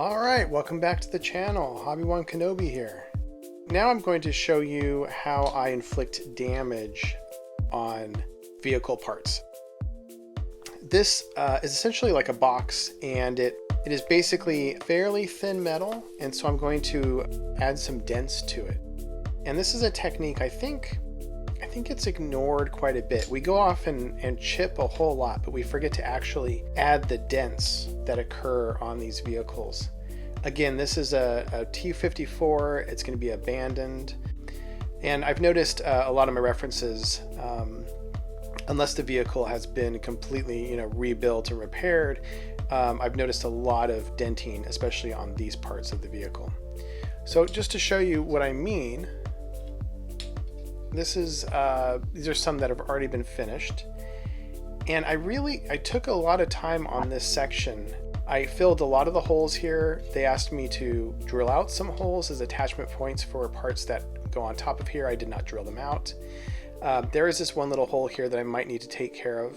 Alright, welcome back to the channel. Hobby1 Kenobi here. Now I'm going to show you how I inflict damage on vehicle parts. This is essentially like a box, and it is basically fairly thin metal, and so I'm going to add some dents to it. And this is a technique I think it's ignored quite a bit. We go off and chip a whole lot, but we forget to actually add the dents that occur on these vehicles. Again, this is a T-54. It's going to be abandoned. And I've noticed a lot of my references, unless the vehicle has been completely rebuilt and repaired, I've noticed a lot of denting, especially on these parts of the vehicle. So just to show you what I mean, these are some that have already been finished, and I took a lot of time on this section. I filled a lot of the holes here. They asked me to drill out some holes as attachment points for parts that go on top of here. I did not drill them out. There is this one little hole here that I might need to take care of.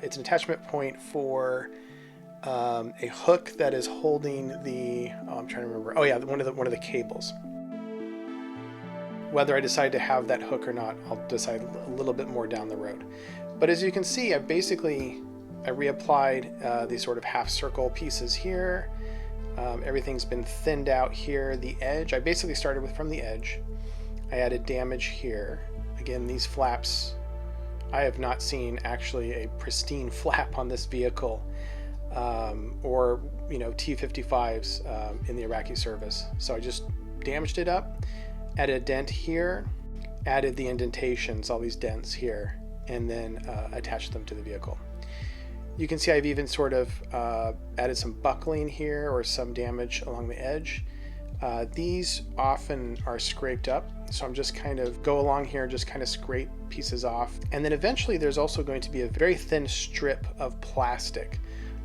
It's an attachment point for a hook that is holding the, I'm trying to remember. Oh yeah, one of the cables. Whether I decide to have that hook or not, I'll decide a little bit more down the road. But as you can see, I reapplied these sort of half circle pieces here. Everything's been thinned out here. The edge, I basically started from the edge. I added damage here. Again, these flaps, I have not seen actually a pristine flap on this vehicle, or T-55s in the Iraqi service. So I just damaged it up. Added a dent here, added the indentations, all these dents here, and then attached them to the vehicle. You can see I've even sort of added some buckling here or some damage along the edge. These often are scraped up, so I'm just kind of go along here and just kind of scrape pieces off. And then eventually there's also going to be a very thin strip of plastic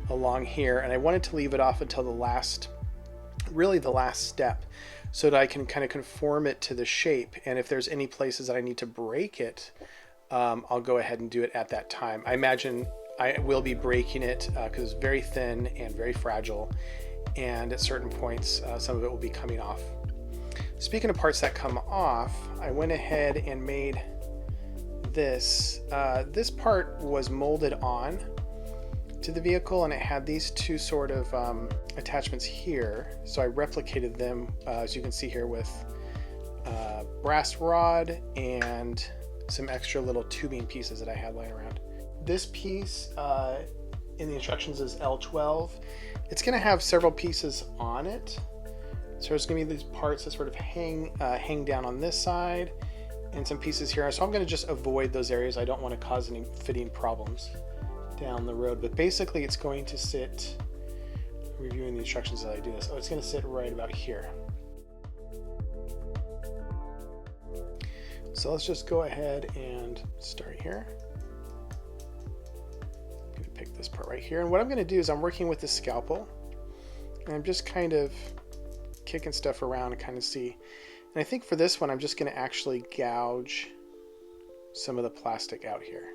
along here, and I wanted to leave it off until the last step, so that I can kind of conform it to the shape. And if there's any places that I need to break it, I'll go ahead and do it at that time. I imagine I will be breaking it because it's very thin and very fragile, and at certain points some of it will be coming off. Speaking of parts that come off, I went ahead and made this. This part was molded on to the vehicle, and it had these two sort of attachments here, so I replicated them as you can see here with brass rod and some extra little tubing pieces that I had laying around. This piece in the instructions is L12. It's going to have several pieces on it, so there's going to be these parts that sort of hang down on this side and some pieces here, so I'm going to just avoid those areas. I don't want to cause any fitting problems down the road, but basically it's going to sit, reviewing the instructions as I do this, it's going to sit right about here. So let's just go ahead and start here. I'm going to pick this part right here, and what I'm going to do is I'm working with the scalpel, and I'm just kind of kicking stuff around and kind of see, and I think for this one I'm just going to actually gouge some of the plastic out here.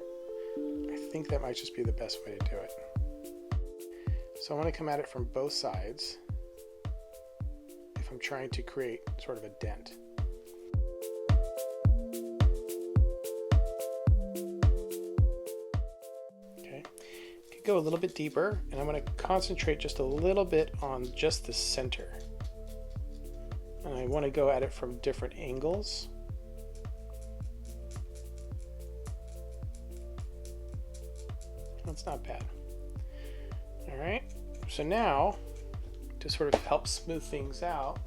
I think that might just be the best way to do it. So I want to come at it from both sides if I'm trying to create sort of a dent. Okay, could go a little bit deeper, and I'm going to concentrate just a little bit on just the center. And I want to go at it from different angles. That's not bad. All right, so now to sort of help smooth things out,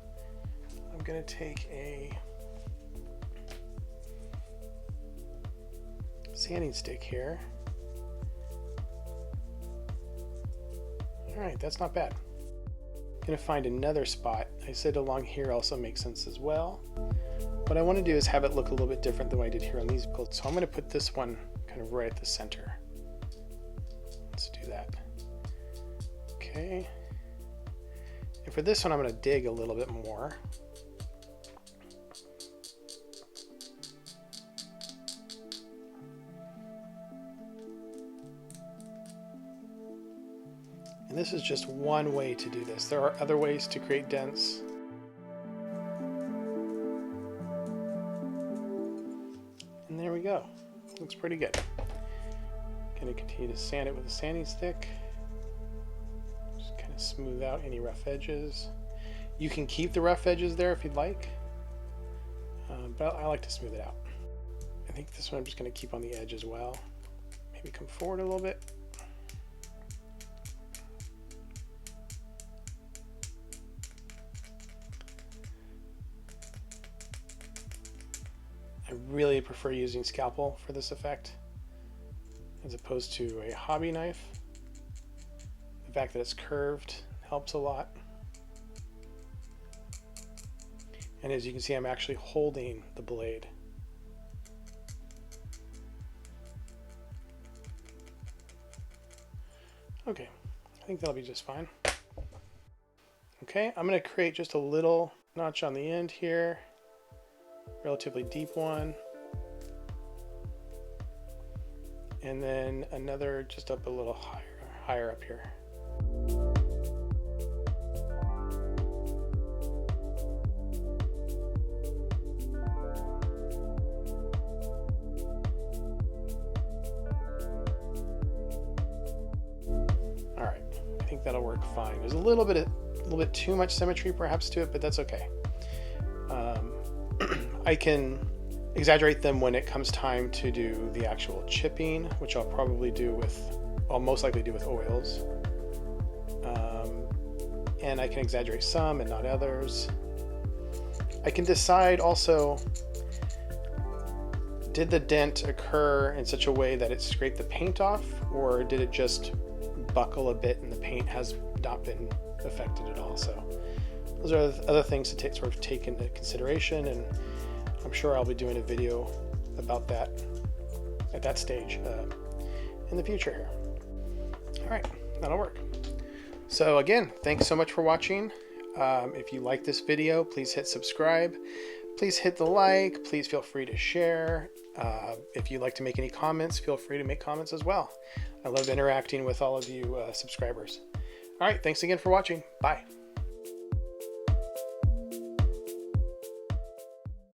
I'm going to take a sanding stick here. All right, that's not bad. I'm going to find another spot. I said along here also makes sense as well. What I want to do is have it look a little bit different than what I did here on these vehicles. So I'm going to put this one kind of right at the center. Let's do that. Okay. And for this one, I'm going to dig a little bit more. And this is just one way to do this. There are other ways to create dents. And there we go. Looks pretty good. Gonna continue to sand it with a sanding stick. Just kind of smooth out any rough edges. You can keep the rough edges there if you'd like, but I like to smooth it out. I think this one I'm just gonna keep on the edge as well. Maybe come forward a little bit. I really prefer using scalpel for this effect as opposed to a hobby knife. The fact that it's curved helps a lot. And as you can see, I'm actually holding the blade. Okay, I think that'll be just fine. Okay, I'm going to create just a little notch on the end here, relatively deep one, and then another just up a little higher up here. All right, I think that'll work fine. There's a little bit too much symmetry perhaps to it, but that's okay. I can exaggerate them when it comes time to do the actual chipping, which I'll most likely do with oils. And I can exaggerate some and not others. I can decide also, did the dent occur in such a way that it scraped the paint off, or did it just buckle a bit and the paint has not been affected at all? So those are other things to sort of take into consideration, and I'm sure I'll be doing a video about that at that stage in the future here. All right, that'll work. So again, thanks so much for watching. If you like this video, please hit subscribe. Please hit the like. Please feel free to share. If you'd like to make any comments, feel free to make comments as well. I love interacting with all of you subscribers. All right, thanks again for watching. Bye.